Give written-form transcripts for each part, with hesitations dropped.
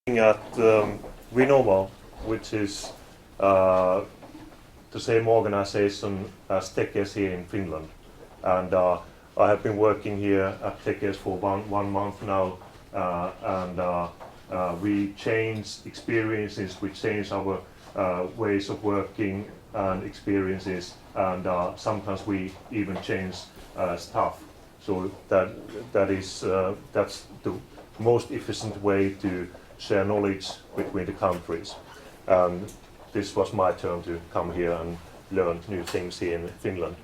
At VINNOVA, which is the same organization as Tekes here in Finland. And I have been working here at Tekes for one month now, and we change experiences, we change our ways of working and experiences, and sometimes we even change staff. So that's the most efficient way to share knowledge between the countries. And this was my turn to come here and learn new things here in Finland.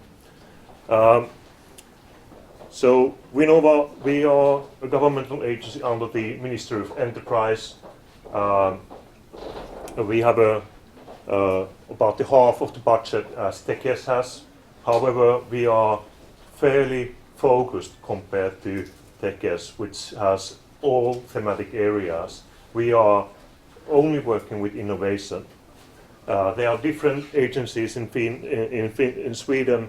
So VINNOVA, we are a governmental agency under the Ministry of Enterprise. We have about the half of the budget as Tekes has. However, we are fairly focused compared to Tekes, which has all thematic areas. We are only working with innovation. There are different agencies in Sweden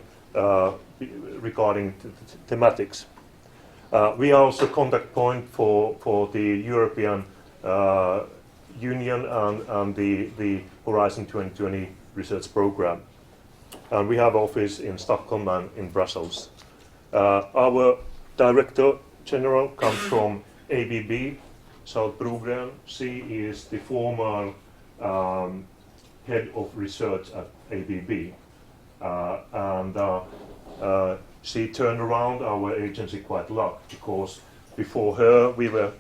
regarding thematics. We are also contact point for the European Union and the Horizon 2020 research program. And we have office in Stockholm and in Brussels. Our Director General comes from ABB, South Brogren. She is the former head of research at ABB. She turned around our agency quite a lot, because before her we were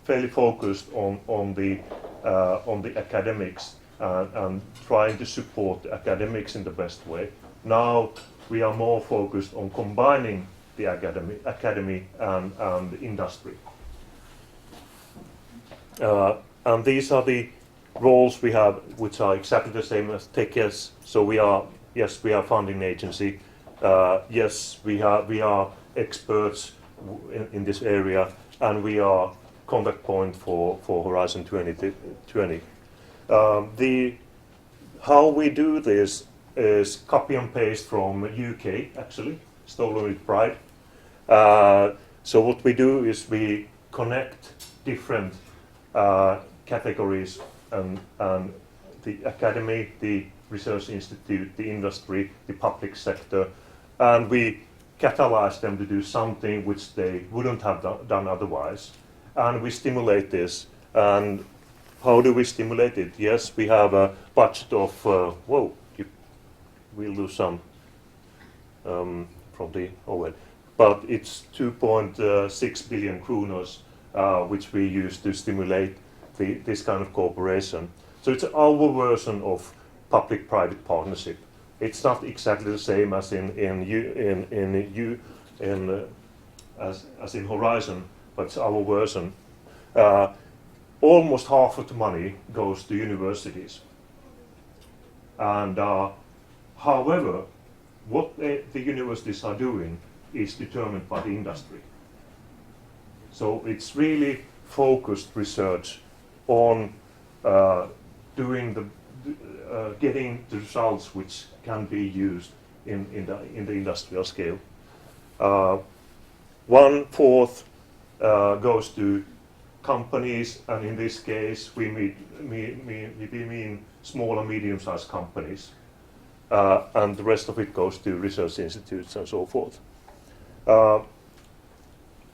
fairly focused on the academics and trying to support the academics in the best way. Now we are more focused on combining the academy and the industry. And these are the roles we have, which are exactly the same as Tekes. So we are funding agency. Yes, we are experts in this area, and we are contact point for Horizon 2020. How we do this is copy and paste from UK, actually, stolen with pride. So what we do is we connect different categories and the academy, the research institute, the industry, the public sector, and we catalyze them to do something which they wouldn't have done otherwise. And we stimulate this. And how do we stimulate it? Yes, we have a budget of, we'll lose some from the overhead, but it's 2.6 billion kroners, which we use to stimulate this kind of cooperation. So it's our version of public-private partnership. It's not exactly the same as in Horizon, but it's our version. Almost half of the money goes to universities. And however, what the universities are doing is determined by the industry. So it's really focused research on getting the results which can be used in the industrial scale. 1/4 goes to companies, and in this case we mean small and medium-sized companies, and the rest of it goes to research institutes and so forth.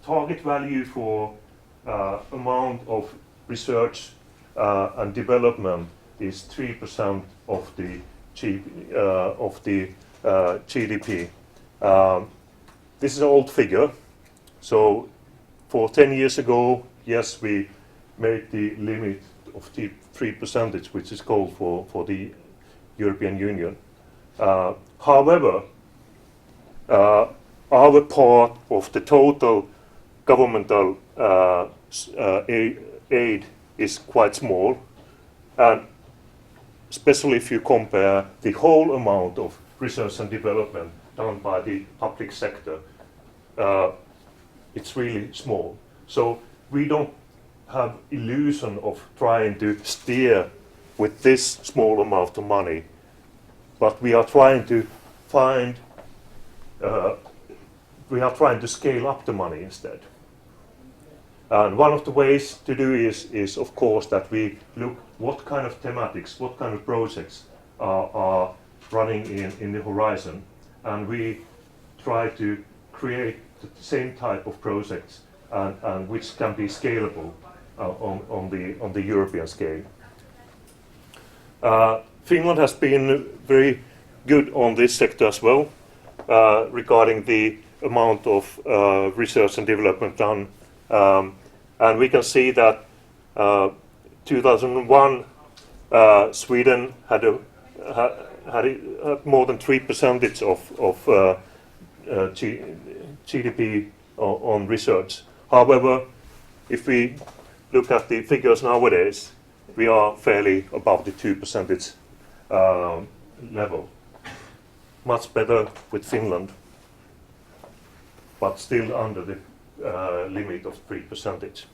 Target value for amount of research and development is 3% of the GDP. This is an old figure. So for 10 years ago, yes, we made the limit of 3%, which is called for the European Union. However, our part of the total governmental aid is quite small, and especially if you compare the whole amount of research and development done by the public sector, it's really small. So we don't have illusion of trying to steer with this small amount of money, but we are trying to scale up the money instead. And one of the ways to do is of course that we look what kind of thematics, what kind of projects are running in the horizon, and we try to create the same type of projects and which can be scalable on the European scale. Finland has been very good on this sector as well, regarding the amount of research and development done. And we can see that 2001 Sweden had more than 3% of GDP on research. However, if we look at the figures nowadays, we are fairly above the 2% level. Much better with Finland, but still under the limit of 3%.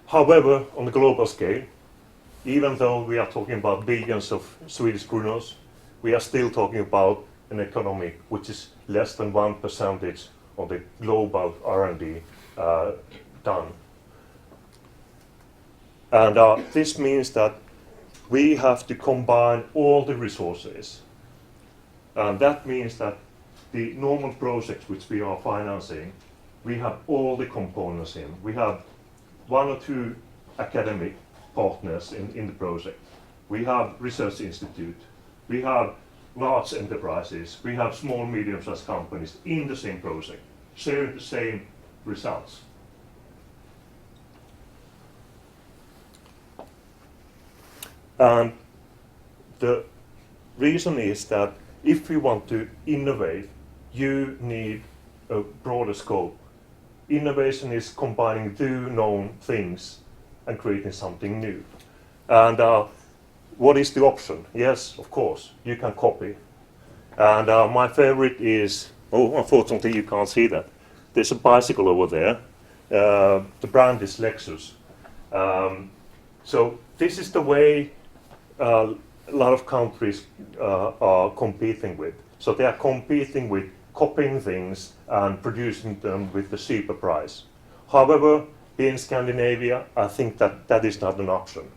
However, on the global scale, even though we are talking about billions of Swedish kronors, we are still talking about an economy which is less than 1% of the global R&D done. And this means that we have to combine all the resources. And that means that the normal projects which we are financing, we have all the components in. We have 1 or 2 academic partners in the project. We have research institute. We have large enterprises. We have small, medium-sized companies in the same project, sharing the same results. And the reason is that if you want to innovate, you need a broader scope. Innovation is combining 2 known things and creating something new. And what is the option? Yes, of course, you can copy. And my favorite is, oh, unfortunately you can't see that. There's a bicycle over there. The brand is Lexus. So this is the way a lot of countries are competing with. So they are competing with copying things and producing them with a cheaper price. However, in Scandinavia, I think that is not an option.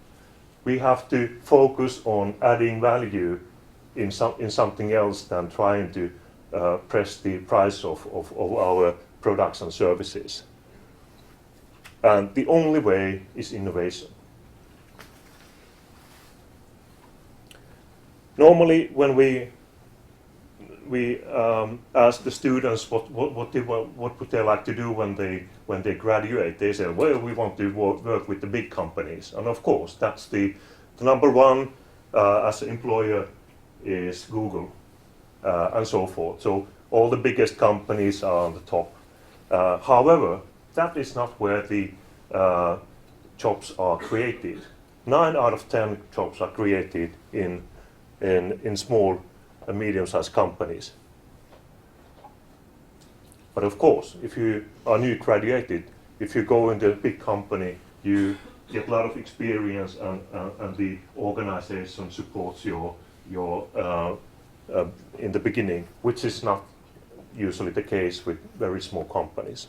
We have to focus on adding value in something else than trying to press the price of our products and services. And the only way is innovation. Normally, when we ask the students what would they like to do when they graduate, they say, well, we want to work with the big companies. And of course, that's the number one as an employer is Google and so forth. So all the biggest companies are on the top. However, that is not where the jobs are created. 9 out of 10 jobs are created in small and medium-sized companies. But of course, if you are new graduated, if you go into a big company, you get a lot of experience and the organization supports your in the beginning, which is not usually the case with very small companies.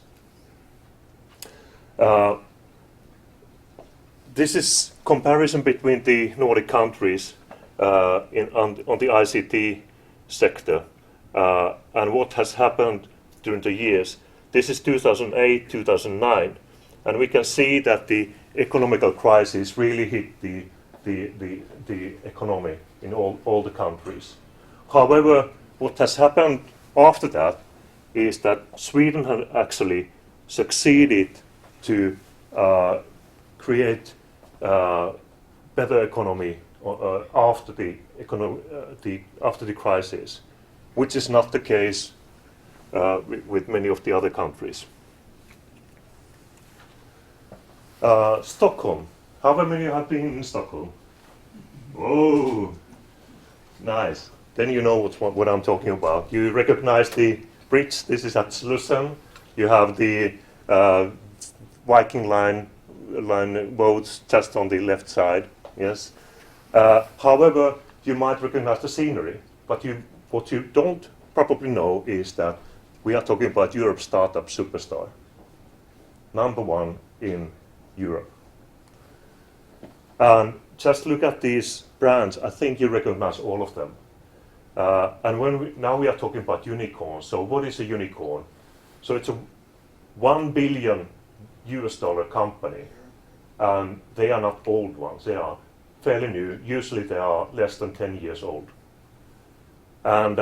This is comparison between the Nordic countries on the ICT sector and what has happened during the years. This is 2008, 2009, and we can see that the economical crisis really hit the economy in all the countries. However, what has happened after that is that Sweden had actually succeeded to create better economy after the crisis, which is not the case with many of the other countries. Stockholm. How many have been in Stockholm? Oh, nice. Then you know what I'm talking about. You recognize the bridge. This is at Slussen. You have the Viking line boats just on the left side. Yes. However, you might recognize the scenery, but what you don't probably know is that we are talking about Europe's startup superstar. #1 in Europe. And just look at these brands. I think you recognize all of them. And now we are talking about unicorns. So what is a unicorn? So it's a $1 billion company, and they are not old ones. They are fairly new. Usually they are less than 10 years old. And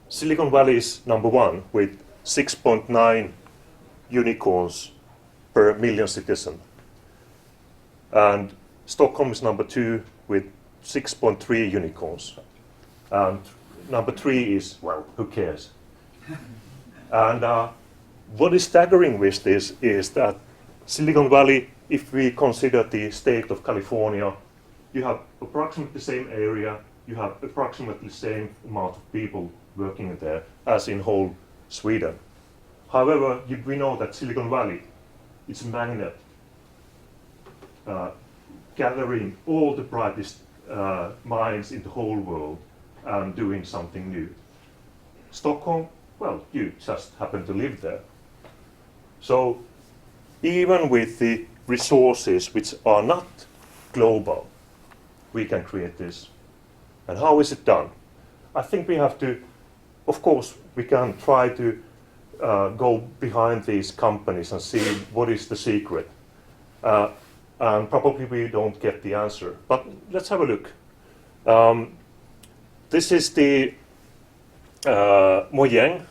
Silicon Valley is #1 with 6.9 unicorns per million citizens. And Stockholm is #2 with 6.3 unicorns. And #3 is, well, who cares? And what is staggering with this is that Silicon Valley, if we consider the state of California, you have approximately the same area, you have approximately the same amount of people working there as in whole Sweden. However, we know that Silicon Valley is a magnet gathering all the brightest minds in the whole world and doing something new. Stockholm, well, you just happen to live there. So even with the resources which are not global, we can create this. And how is it done? I think we have to, of course, we can try to go behind these companies and see what is the secret. And probably we don't get the answer. But let's have a look. This is the Mojang.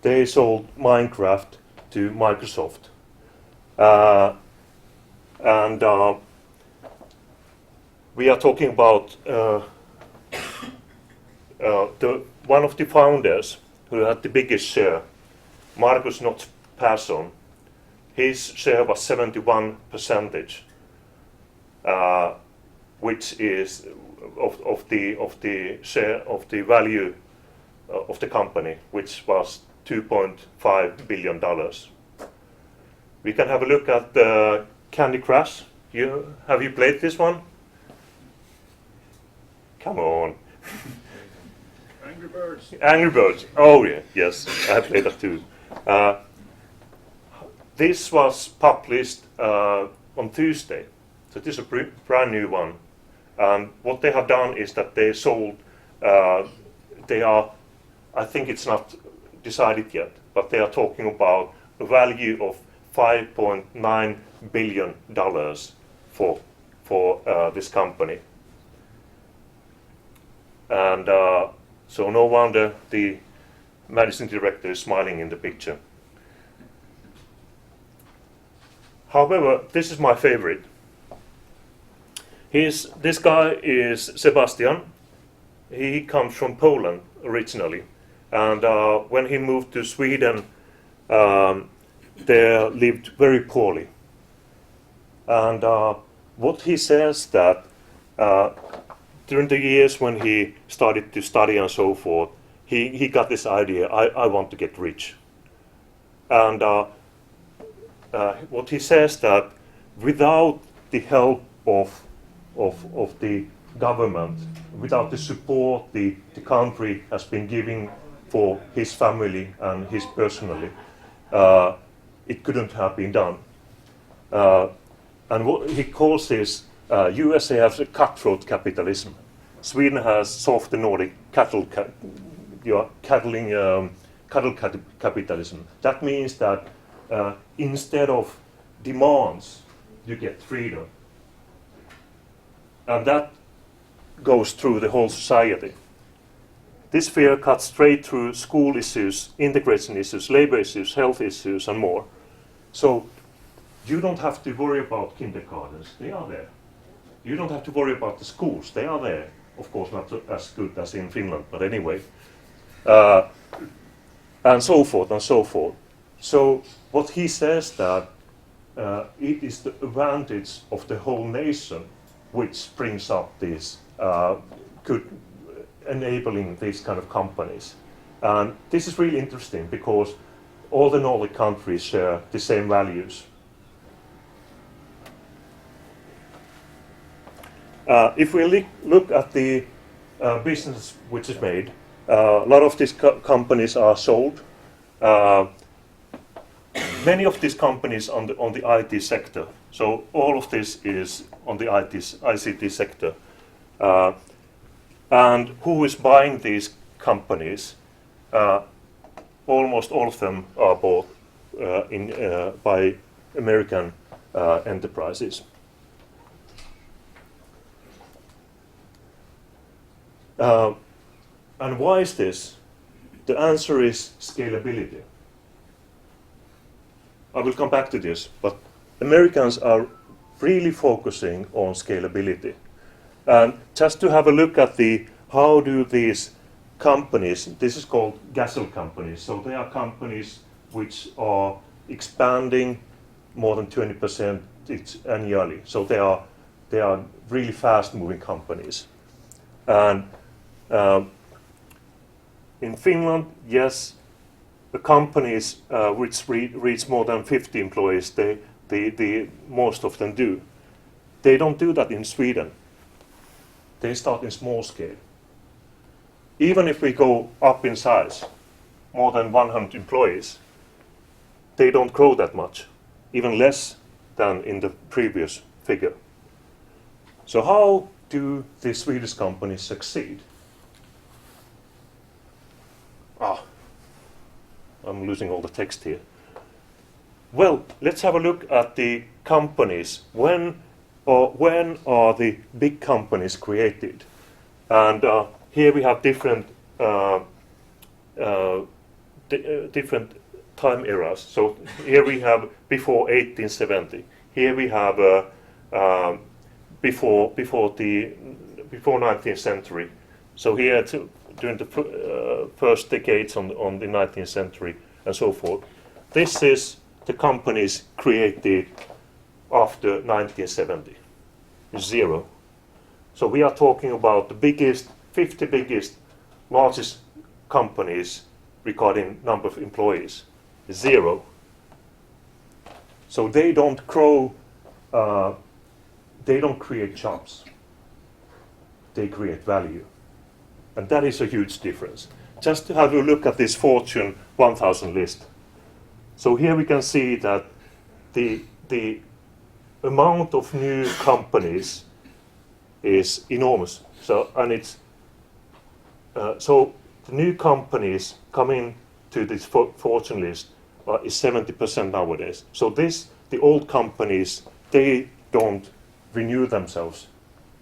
They sold Minecraft to Microsoft. And we are talking about one of the founders who had the biggest share, Markus Not Persson. His share was 71%, which is of the share of the value of the company, which was $2.5 billion. We can have a look at Candy Crush. Have you played this one? Come on. Angry Birds. Angry Birds. Oh yeah, yes, I played that too. This was published on Tuesday, so this is a brand new one. And what they have done is that they sold. I think it's not decided yet, but they are talking about a value of $5.9 billion for this company. And so no wonder the managing director is smiling in the picture. However, this is my favorite. This guy is Sebastian. He comes from Poland originally. And when he moved to Sweden, they lived very poorly. And what he says that during the years when he started to study and so forth, he got this idea, I want to get rich. And what he says that without the help of the government, without the support the country has been giving for his family and his personally, it couldn't have been done. And what he calls this, USA has a cutthroat capitalism. Sweden has soft Nordic cattle capitalism. That means that instead of demands, you get freedom. And that goes through the whole society. This sphere cuts straight through school issues, integration issues, labor issues, health issues, and more. So you don't have to worry about kindergartens, they are there. You don't have to worry about the schools, they are there. Of course, not as good as in Finland, but anyway. And so forth and so forth. So what he says that it is the advantage of the whole nation which brings up this enabling these kind of companies. And this is really interesting because all the Nordic countries share the same values. If we look at the business which is made, a lot of these companies are sold. many of these companies on the IT sector. So all of this is on the ICT sector. And who is buying these companies? Almost all of them are bought by American enterprises. And why is this? The answer is scalability. I will come back to this, but Americans are really focusing on scalability. And just to have a look at how do these companies, this is called gazelle companies, so they are companies which are expanding more than 20% annually. So they are really fast-moving companies. And in Finland, yes, the companies which reach more than 50 employees, most of them do. They don't do that in Sweden. They start in small scale. Even if we go up in size, more than 100 employees, they don't grow that much, even less than in the previous figure. So how do the Swedish companies succeed? I'm losing all the text here. Well, let's have a look at the companies. When are the big companies created? And here we have different time eras. So here we have before 1870. Here we have before 19th century. So here during the first decades on the 19th century and so forth. This is the companies created after 1970. Zero. So we are talking about the 50 biggest, largest companies regarding number of employees. Zero. So they don't grow, they don't create jobs. They create value. And that is a huge difference. Just to have a look at this Fortune 1000 list. So here we can see that the amount of new companies is enormous. So so the new companies coming to this Fortune list is 70% nowadays. So the old companies, they don't renew themselves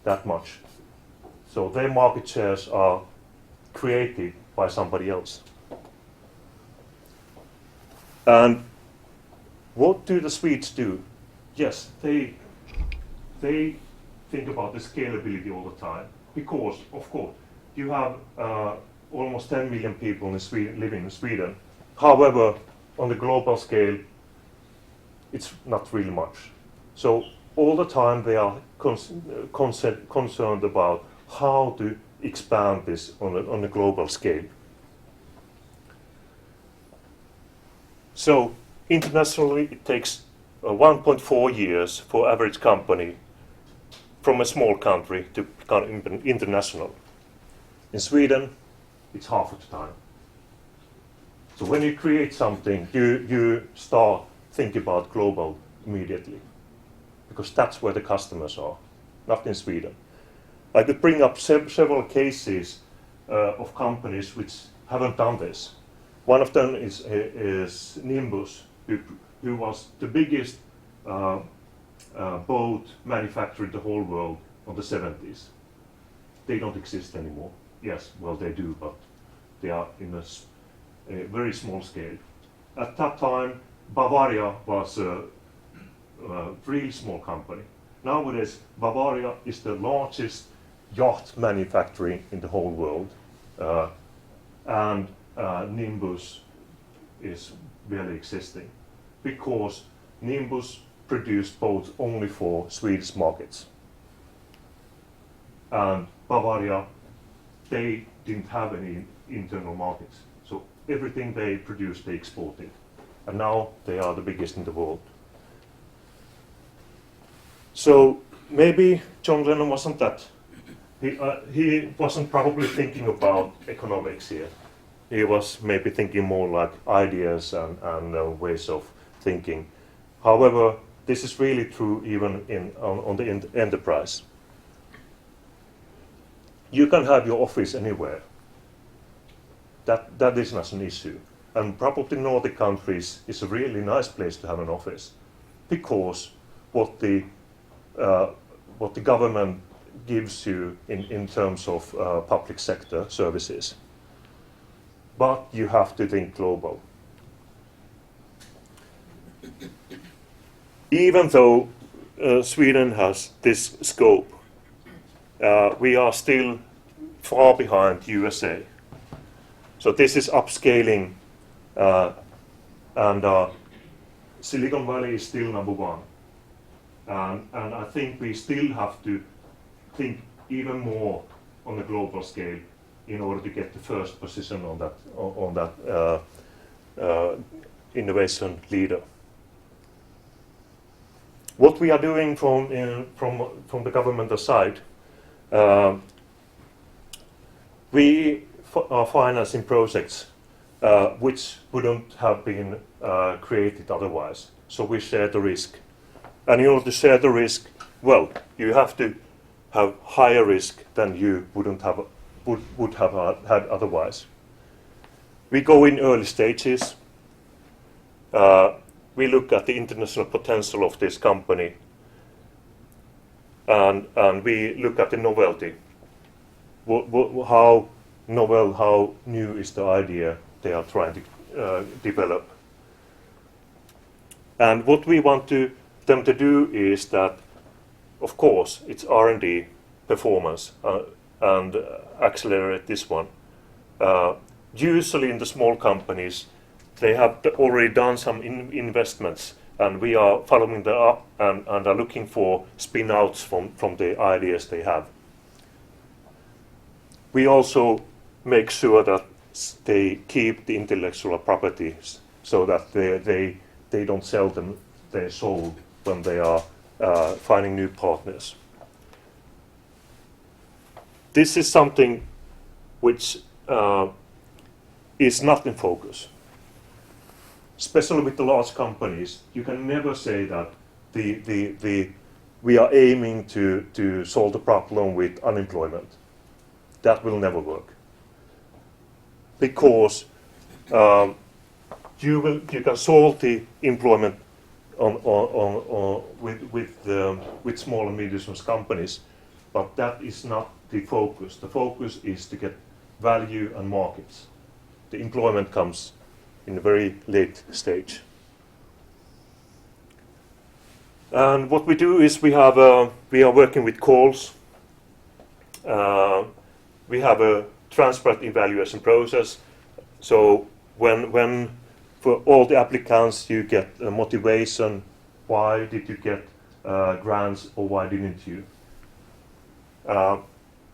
that much. So their market shares are created by somebody else. And what do the Swedes do? Yes, they think about the scalability all the time because, of course, you have almost 10 million people living in Sweden. However, on the global scale, it's not really much. So all the time they are concerned about how to expand this on a global scale. So internationally, it takes 1.4 years for average company from a small country to become international. In Sweden, it's half of the time. So when you create something, you start thinking about global immediately, because that's where the customers are, not in Sweden. I could bring up several cases of companies which haven't done this. One of them is Nimbus, who was the biggest boat manufacturer in the whole world in the 70s. They don't exist anymore. Yes, well they do, but they are in a very small scale. At that time, Bavaria was a really small company. Nowadays, Bavaria is the largest yacht manufacturing in the whole world, and Nimbus is barely existing because Nimbus produced boats only for Swedish markets, and Bavaria, they didn't have any internal markets, so everything they produced they exported, and now they are the biggest in the world. So maybe John Lennon wasn't that. He wasn't probably thinking about economics here. He was maybe thinking more like ideas and ways of thinking. However, this is really true even on the enterprise. You can have your office anywhere. That is not an issue. And probably Nordic countries is a really nice place to have an office, because what the government gives you in terms of public sector services. But you have to think global. Even though Sweden has this scope, we are still far behind USA. So this is upscaling, and Silicon Valley is still number one. And I think we still have to think even more on a global scale in order to get the first position on that innovation leader. What we are doing from the governmental side, we are financing projects which wouldn't have been created otherwise. So we share the risk. And in order to share the risk, well, you have to have higher risk than you would have had otherwise. We go in early stages. We look at the international potential of this company, and we look at the novelty. How novel, how new is the idea they are trying to develop. And what we want them to do is that, of course, it's R&D performance and accelerate this one. Usually in the small companies, they have already done some investments, and we are following them up and are looking for spin-outs from the ideas they have. We also make sure that they keep the intellectual properties so that they don't sell them their soul when they are finding new partners. This is something which is not in focus. Especially with the large companies, you can never say that we are aiming to solve the problem with unemployment. That will never work, because you can solve the employment with small and medium-sized companies, but that is not the focus. The focus is to get value and markets. The employment comes in a very late stage. And what we do is we are working with calls. We have a transparent evaluation process. So when for all the applicants you get a motivation, why did you get grants or why didn't you?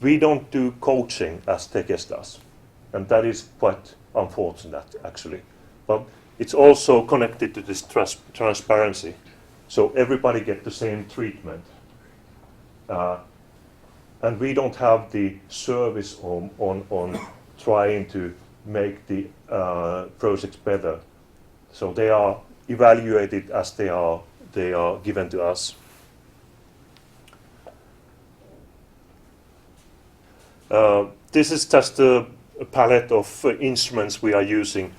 We don't do coaching as Tekes does, and that is quite unfortunate actually. But it's also connected to this transparency, so everybody get the same treatment. And we don't have the service on trying to make the projects better. So they are evaluated as they are given to us. This is just a palette of instruments we are using.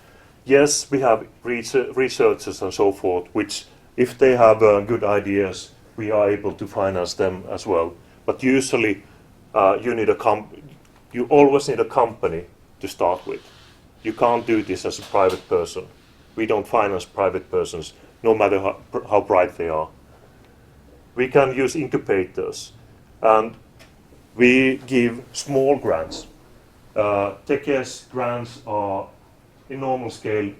Yes, we have researchers and so forth, which if they have good ideas, we are able to finance them as well. But usually you always need a company to start with. You can't do this as a private person. We don't finance private persons, no matter how bright they are. We can use incubators, and we give small grants. Tekes grants are, in normal scale,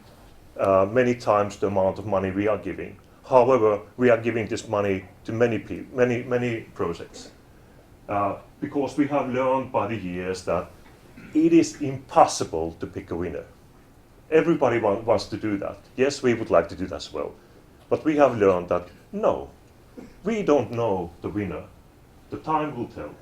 many times the amount of money we are giving. However, we are giving this money to many projects. Because we have learned by the years that it is impossible to pick a winner. Everybody wants to do that. Yes, we would like to do that as well. But we have learned that, no, we don't know the winner. The time will tell.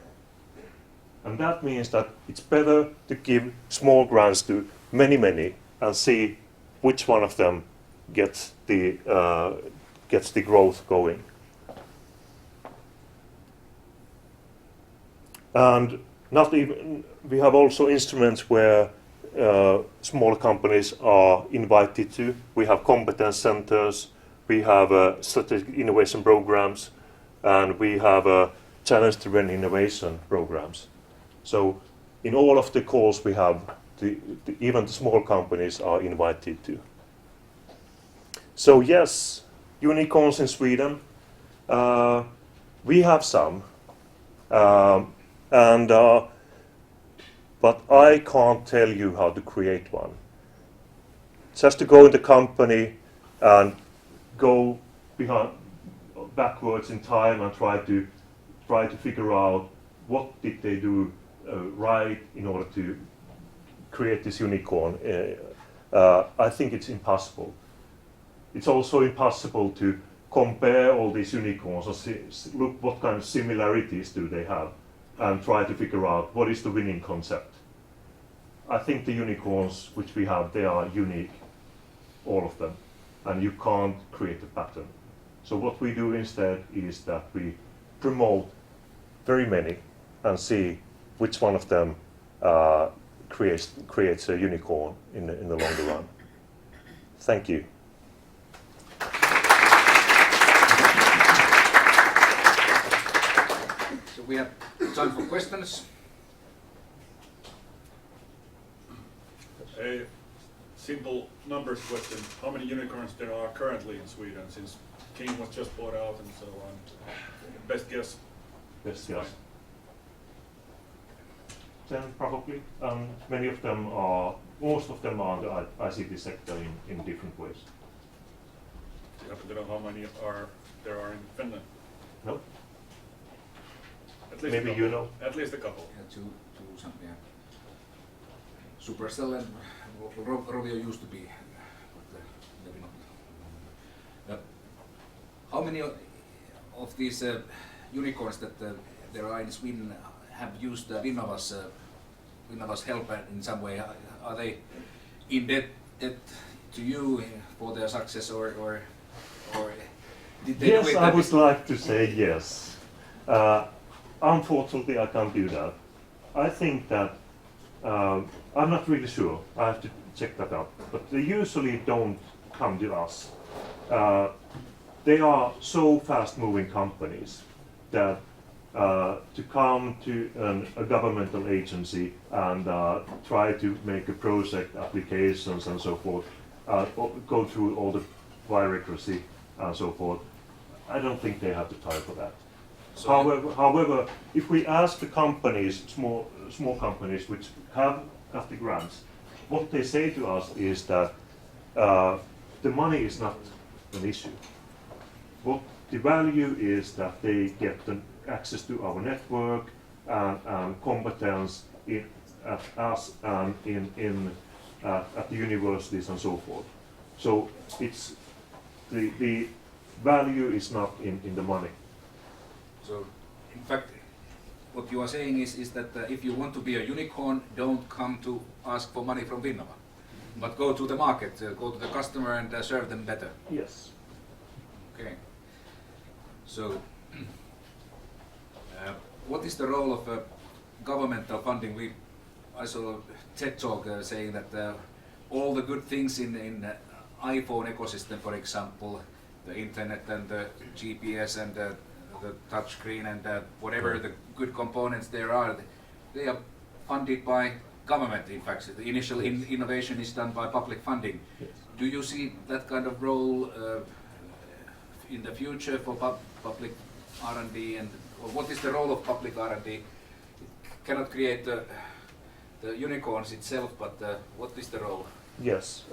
And that means that it's better to give small grants to many, and see which one of them gets the growth going. And not even, we have also instruments where small companies are invited to. We have competence centers, we have strategic innovation programs, and we have challenge-driven innovation programs. So in all of the calls we have, even the small companies are invited to. So yes, unicorns in Sweden. We have some. But I can't tell you how to create one. Just to go in the company and go backwards in time and try to figure out what did they do right in order to create this unicorn. I think it's impossible. It's also impossible to compare all these unicorns and look what kind of similarities do they have, and try to figure out what is the winning concept. I think the unicorns which we have, they are unique, all of them, and you can't create a pattern. So what we do instead is that we promote very many and see which one of them creates a unicorn in the longer run. Thank you. So we have time for questions. A simple numbers question. How many unicorns there are currently in Sweden, since King was just bought out and so on? Best guess? Best guess. 10 probably. Many of them are, most of them are in the ICT sector in different ways. Do you happen to know how many there are in Finland? No. At least Maybe you know. At least a couple. Yeah, two something. Yeah. Supercell and Rovio used to be, but maybe not. How many of these unicorns that there are in Sweden have used VINNOVA's help in some way? Are they in debt to you for their success, or did they? Yes, I would like to say yes. Unfortunately, I can't do that. I think that I'm not really sure. I have to check that out. But they usually don't come to us. They are so fast-moving companies that to come to a governmental agency and try to make a project applications and so forth, go through all the bureaucracy and so forth, I don't think they have the time for that. So however, if we ask the companies, small companies which have got the grants, what they say to us is that the money is not an issue. What the value is that they get access to our network and competence at us and at the universities and so forth. So it's the value is not in the money. So, in fact, what you are saying is that if you want to be a unicorn, don't come to ask for money from VINNOVA, but go to the market, go to the customer and serve them better. Yes. Okay. So, what is the role of governmental funding? I saw a TED talk saying that all the good things in iPhone ecosystem, for example, the internet and the GPS and the touchscreen and whatever the good components there are, they are funded by government. In fact, the initial innovation is done by public funding. Yes. Do you see that kind of role in the future for public R&D, and or what is the role of public R&D? It cannot create the unicorns itself, but what is the role? Yes,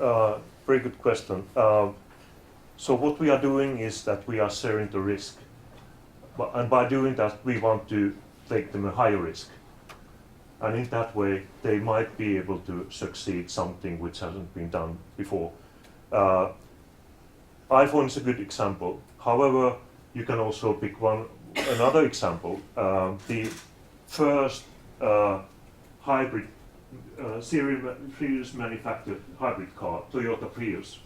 very good question. So what we are doing is that we are sharing the risk. And by doing that, we want to take them a higher risk. And in that way, they might be able to succeed something which hasn't been done before. iPhone is a good example. However, you can also pick another example. The first hybrid, series manufactured hybrid car, Toyota Prius.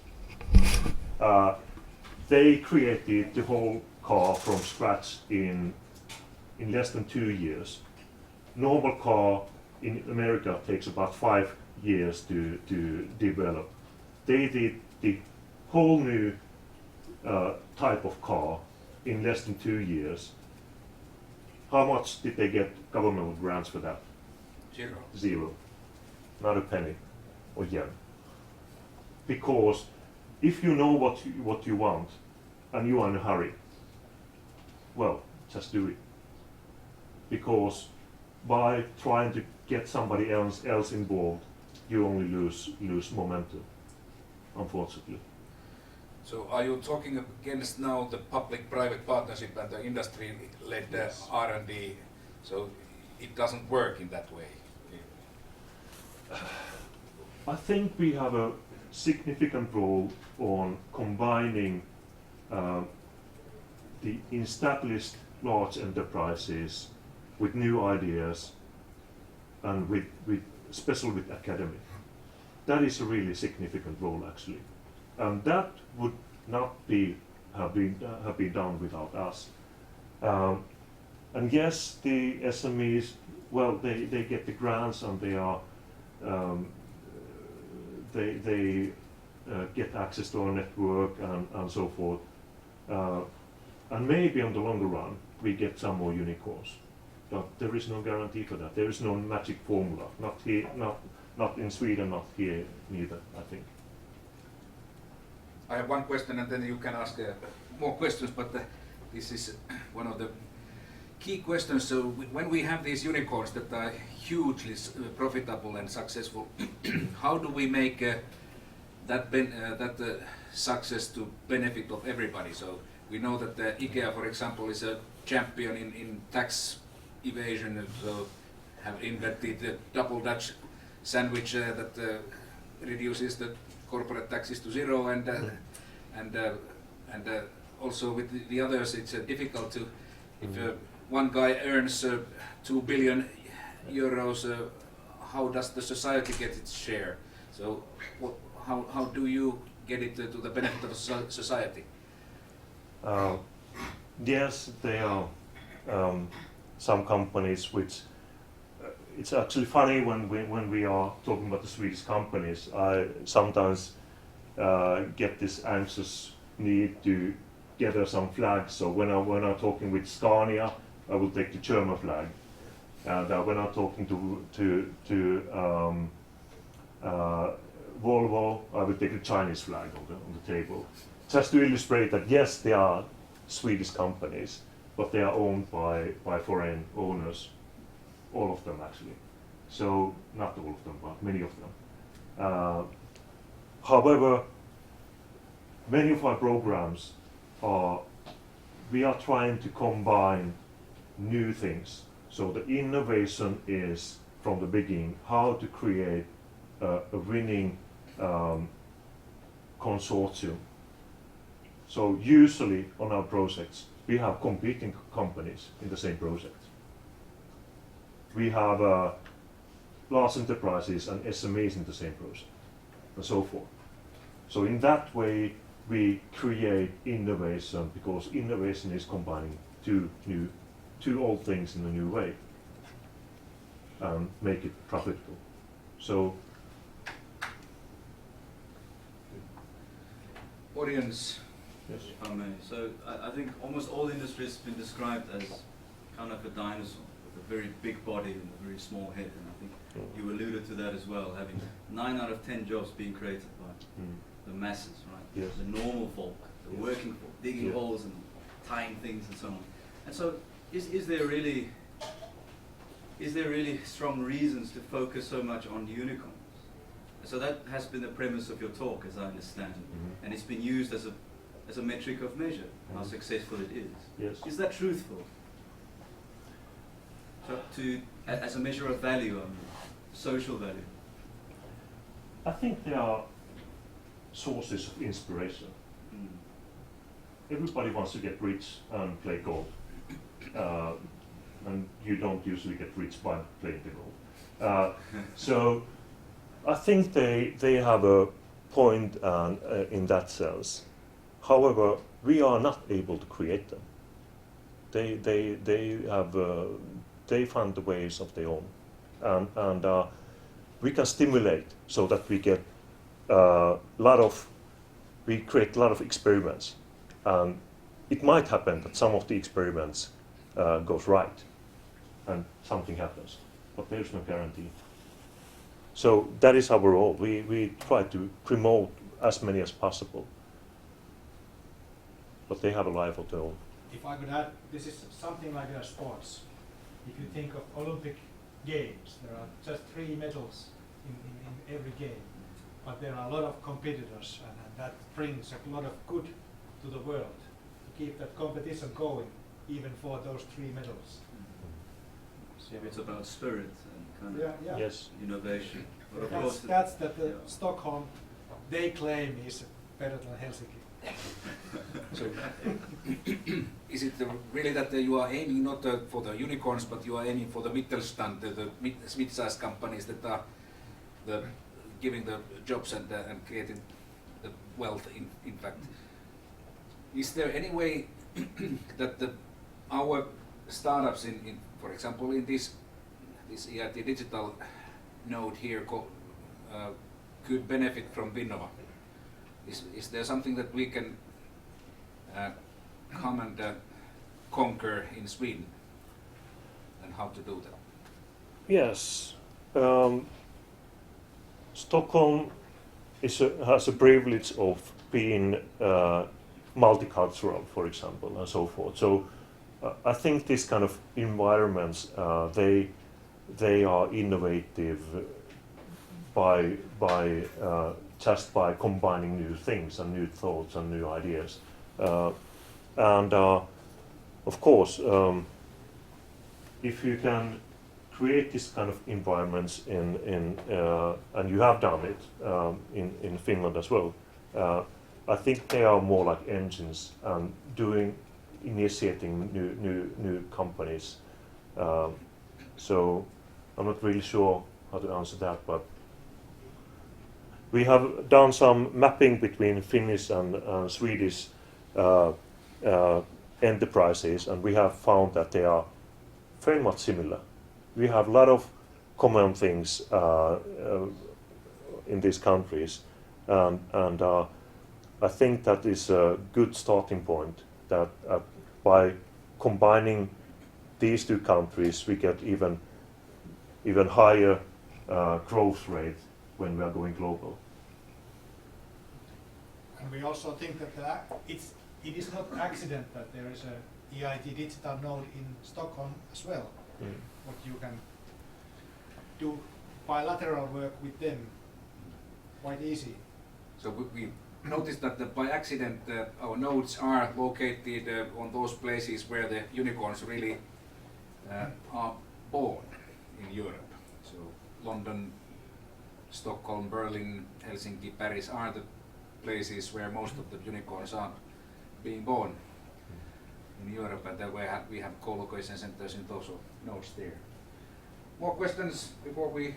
They created the whole car from scratch in less than 2 years. Normal car in America takes about 5 years to develop. They did the whole new type of car in less than 2 years. How much did they get governmental grants for that? Zero. Zero. Not a penny or yen. Because if you know what you want and you are in a hurry, well, just do it. Because by trying to get somebody else involved, you only lose momentum, unfortunately. So are you talking against now the public-private partnership and the industry-led Yes. R&D? So it doesn't work in that way? I think we have a significant role on combining the established large enterprises with new ideas and especially with academy. That is a really significant role actually, and that would not have been done without us. And yes, the SMEs, well, they get the grants and they are they get access to our network and so forth. And maybe on the longer run we get some more unicorns, but there is no guarantee for that. There is no magic formula. Not here, not in Sweden, not here neither, I think. I have one question and then you can ask more questions, but this is one of the key questions. So when we have these unicorns that are hugely profitable and successful, how do we make that success to benefit of everybody? So we know that IKEA, for example, is a champion in tax evasion, so have invented the double Dutch sandwich that reduces the corporate taxes to zero, and also with the others, it's difficult to, if one guy earns 2 billion euros, how does the society get its share? So how do you get it to the benefit of society? Yes, there are some companies which it's actually funny when we are talking about the Swedish companies. I sometimes get this anxious need to gather some flags. So when I'm talking with Scania, I will take the German flag, and when I'm talking to Volvo, I will take the Chinese flag on the table, just to illustrate that yes, they are Swedish companies, but they are owned by foreign owners, all of them actually. So not all of them, but many of them. However, many of our programs we are trying to combine new things. So the innovation is from the beginning how to create a winning consortium. So usually on our projects we have competing companies in the same project. We have large enterprises and SMEs in the same project, and so forth. So in that way we create innovation, because innovation is combining two old things in a new way and make it profitable. So Audience. yes. If I may. So I think almost all industry has been described as kind of a dinosaur with a very big body and a very small head, and I think you alluded to that as well, having 9 out of 10 jobs being created by the masses, right? Yes. The normal folk, the Yes. working folk, digging Yeah. holes and tying things and so on. And so is there really strong reasons to focus so much on unicorns? So that has been the premise of your talk, as I understand, and it's been used as a metric of measure, how successful it is. Yes. Is that truthful? So as a measure of value, I mean, social value. I think there are sources of inspiration. Everybody wants to get rich and play golf, and you don't usually get rich by playing the golf. So I think they have a point in that sense. However, we are not able to create them. They find the ways of their own, and we can stimulate so that we get we create a lot of experiments, and it might happen that some of the experiments goes right, and something happens, but there's no guarantee. So that is our role. We try to promote as many as possible, but they have a life of their own. If I could add, this is something like sports. If you think of Olympic Games, there are just 3 medals in every game, but there are a lot of competitors, and that brings a lot of good to the world to keep that competition going, even for those 3 medals. So it's about spirit and kind of Yeah. Yes. innovation. But of course, That's the yeah. Stockholm, they claim is better than Helsinki. So, is it really that you are aiming not for the unicorns, but you are aiming for the Mittelstand, the mid-sized companies that are giving the jobs and creating the wealth, in fact? Is there any way that our startups, for example, in this EIT digital node here, could benefit from VINNOVA? Is there something that we can come and conquer in Sweden, and how to do that? Yes. Stockholm has a privilege of being multicultural, for example, and so forth. So I think these kind of environments, they are innovative just by combining new things and new thoughts and new ideas. And of course, if you can create this kind of environments and you have done it in Finland as well, I think they are more like engines and initiating new companies. So I'm not really sure how to answer that, but we have done some mapping between Finnish and Swedish enterprises, and we have found that they are very much similar. We have a lot of common things in these countries, and I think that is a good starting point, that by combining these 2 countries we get even higher growth rate when we are going global. And we also think that it is not accident that there is a EIT digital node in Stockholm as well. What you can do bilateral work with them quite easy. So we noticed that by accident our nodes are located on those places where the unicorns really are born in Europe. So London, Stockholm, Berlin, Helsinki, Paris are the places where most of the unicorns are being born in Europe, and then we have co-location centers in those nodes there. More questions before we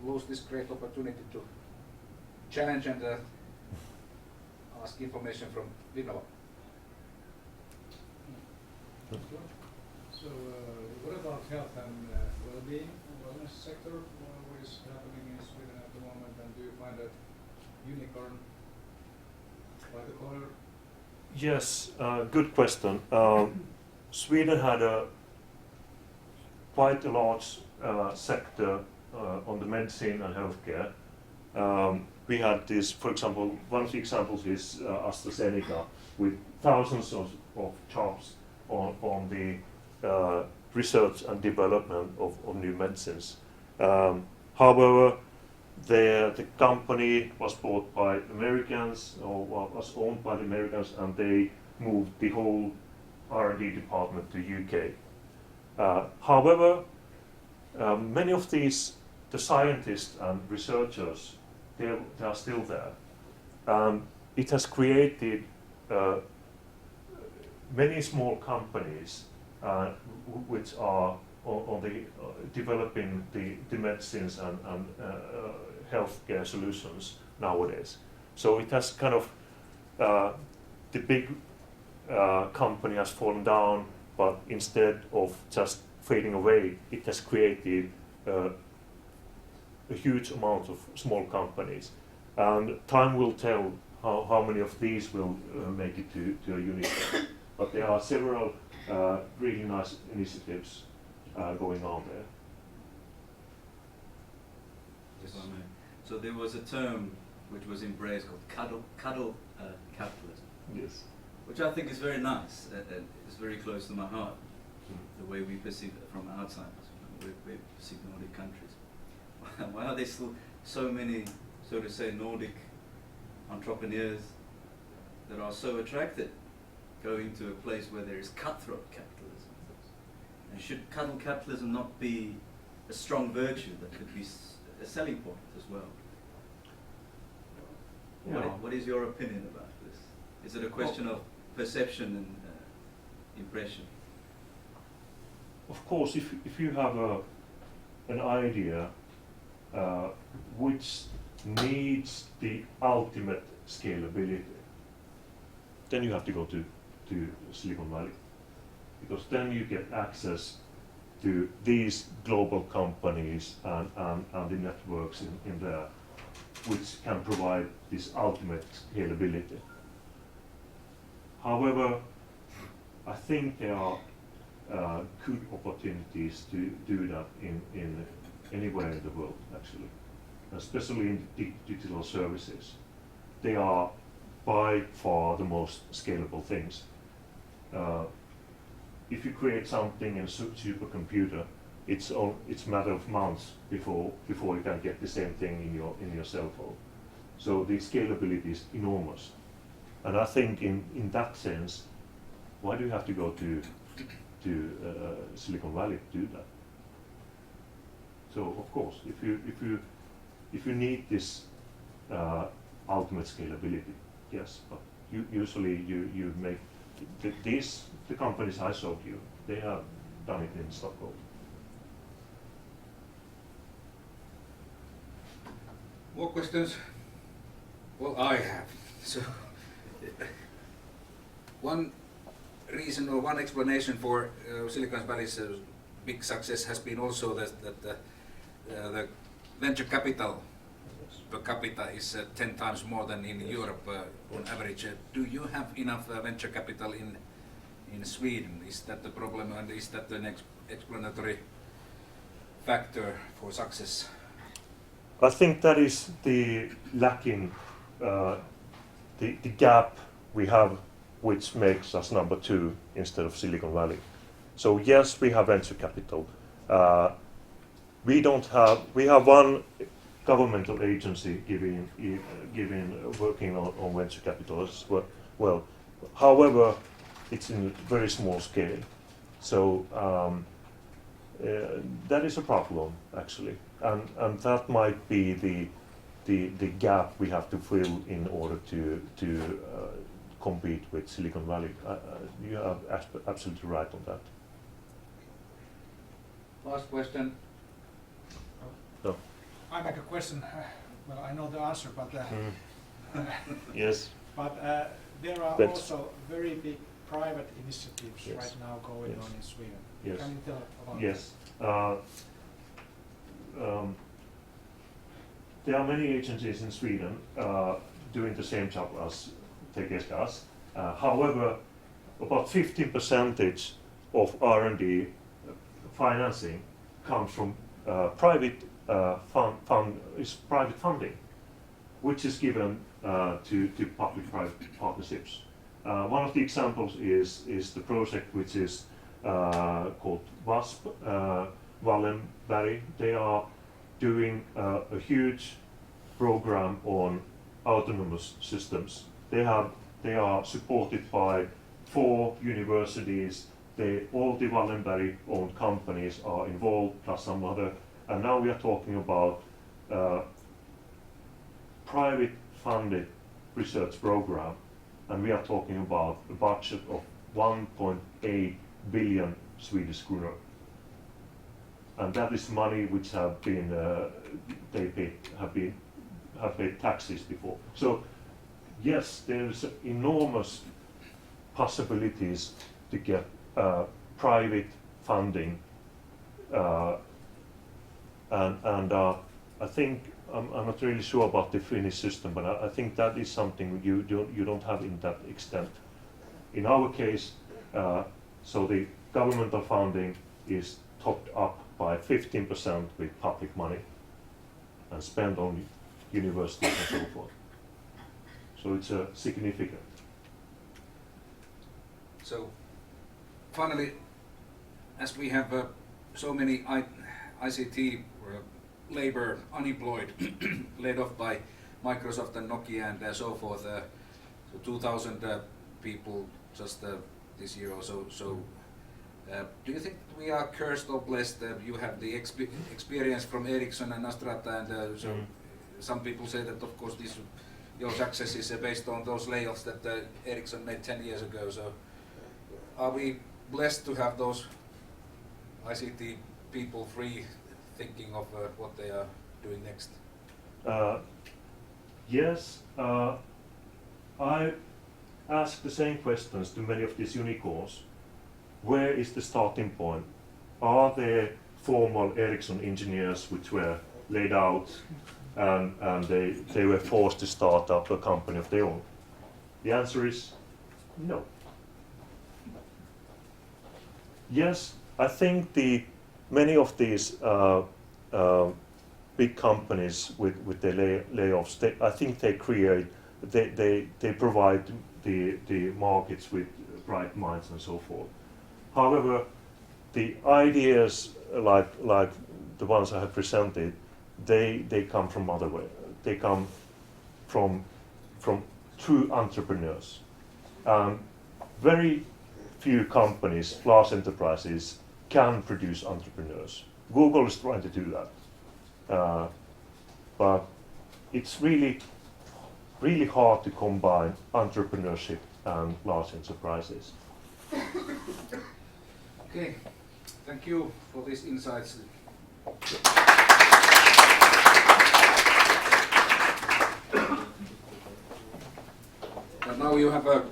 lose this great opportunity to challenge and ask information from VINNOVA. So what about health and well-being, wellness sector? What is happening in Sweden at the moment, and do you find that unicorn by the corner? Yes, good question. Sweden had quite a large sector on the medicine and healthcare. We had this, for example, one of the examples is AstraZeneca, with thousands of jobs on the research and development of new medicines. However, the company was bought by Americans, or was owned by the Americans, and they moved the whole R&D department to UK. However, many of the scientists and researchers, they are still there. It has created many small companies which are on the developing the medicines and healthcare solutions nowadays. So it has kind of the big company has fallen down, but instead of just fading away, it has created a huge amount of small companies. And time will tell how many of these will make it to a unicorn. But there are several really nice initiatives going on there. If I may. So there was a term which was embraced called cuddle capitalism, Yes. which I think is very nice. It's very close to my heart, the way we perceive it from outsiders, we perceive Nordic countries. Why are there still so many, so to say, Nordic entrepreneurs that are so attracted going to a place where there is cutthroat capitalism? And should cuddle capitalism not be a strong virtue that could be a selling point as well? Yeah. What is your opinion about this? Is it a question of perception and impression? Of course, if you have an idea which needs the ultimate scalability, then you have to go to Silicon Valley, because then you get access to these global companies and the networks in there, which can provide this ultimate scalability. However, I think there are good opportunities to do that in anywhere in the world, actually, especially in digital services. They are by far the most scalable things. If you create something in a supercomputer, it's a matter of months before you can get the same thing in your cell phone. So the scalability is enormous, and I think in that sense, why do you have to go to Silicon Valley to do that? So of course, if you need this ultimate scalability, yes, but usually you make the companies I showed you, they have done it in Stockholm. More questions? Well, I have. So, one reason or one explanation for Silicon Valley's big success has been also that the venture capital per capita is 10 times more than in Europe on average. Do you have enough venture capital in Sweden? Is that the problem, and is that an explanatory factor for success? I think that is the lacking, the gap we have, which makes us number 2 instead of Silicon Valley. So yes, we have venture capital. We have one governmental agency working on venture capital as well. However, it's in a very small scale. So that is a problem, actually, and that might be the gap we have to fill in order to compete with Silicon Valley. You are absolutely right on that. Last question. No. I make a question. Well, I know the answer, but Yes. but there are But- also very big private initiatives Yes. right now going Yes. on in Sweden. Yes. Can you tell about Yes. There are many agencies in Sweden doing the same job as TGS does. However, about 15% of R&D financing comes from private private funding, which is given to public-private partnerships. One of the examples is the project which is called WASP, Wallenberg. They are doing a huge program on autonomous systems. They are supported by 4 universities. All the Wallenberg-owned companies are involved, plus some other. And now we are talking about private-funded research program, and we are talking about a budget of 1.8 billion Swedish kronor. And that is money which have been have paid taxes before. So yes, there is enormous possibilities to get private funding, and I think I'm not really sure about the Finnish system, but I think that is something you don't have in that extent. In our case, so the governmental funding is topped up by 15% with public money and spent on universities and so forth. So it's significant. So finally, as we have so many ICT labor unemployed, laid off by Microsoft and Nokia and so forth, so 2,000 people just this year or so. So do you think we are cursed or blessed? You have the experience from Ericsson and Astrata, and so some people say that of course your success is based on those layoffs that Ericsson made 10 years ago. So are we blessed to have those ICT people free, thinking of what they are doing next? Yes, I ask the same questions to many of these unicorns. Where is the starting point? Are there formal Ericsson engineers which were laid out and they were forced to start up a company of their own? The answer is no. Yes, I think many of these big companies with their layoffs, I think they provide the markets with bright minds and so forth. However, the ideas like the ones I have presented, they come from other way. They come from true entrepreneurs. Very few companies, large enterprises, can produce entrepreneurs. Google is trying to do that, but it's really hard to combine entrepreneurship and large enterprises. Okay, thank you for these insights. And now you have